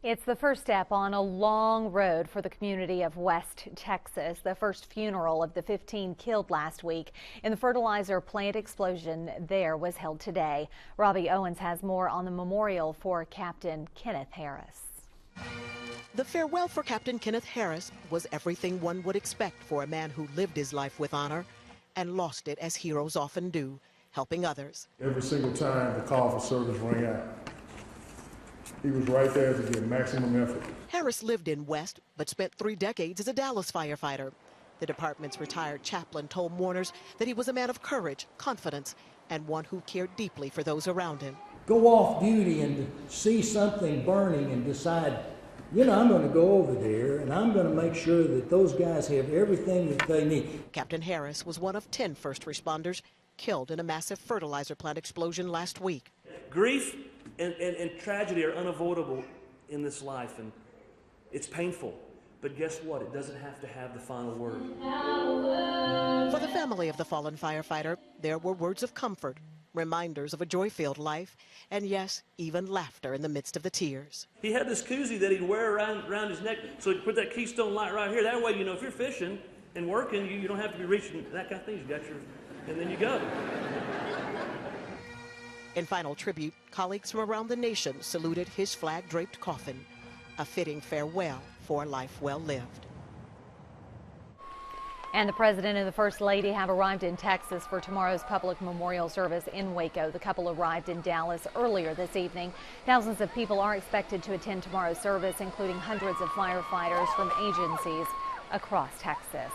It's the first step on a long road for the community of West Texas. The first funeral of the 15 killed last week in the fertilizer plant explosion there was held today. Robbie Owens has more on the memorial for Captain Kenneth Harris. The farewell for Captain Kenneth Harris was everything one would expect for a man who lived his life with honor and lost it as heroes often do, helping others. Every single time the call for service rang out, he was right there to give maximum effort. Harris lived in West, but spent 3 decades as a Dallas firefighter. The department's retired chaplain told mourners that he was a man of courage, confidence, and one who cared deeply for those around him. Go off duty and see something burning and decide, you know, I'm going to go over there and I'm going to make sure that those guys have everything that they need. Captain Harris was one of 10 first responders killed in a massive fertilizer plant explosion last week. Grief and tragedy are unavoidable in this life, and it's painful. But guess what? It doesn't have to have the final word. For the family of the fallen firefighter, there were words of comfort, reminders of a joy-filled life, and yes, even laughter in the midst of the tears. He had this koozie that he'd wear around his neck, so he'd put that Keystone light right here. That way, you know, if you're fishing and working, you don't have to be reaching that kind of thing. You got your, and then you go. In final tribute, colleagues from around the nation saluted his flag-draped coffin, a fitting farewell for a life well lived. And the President and the First Lady have arrived in Texas for tomorrow's public memorial service in Waco. The couple arrived in Dallas earlier this evening. Thousands of people are expected to attend tomorrow's service, including hundreds of firefighters from agencies across Texas.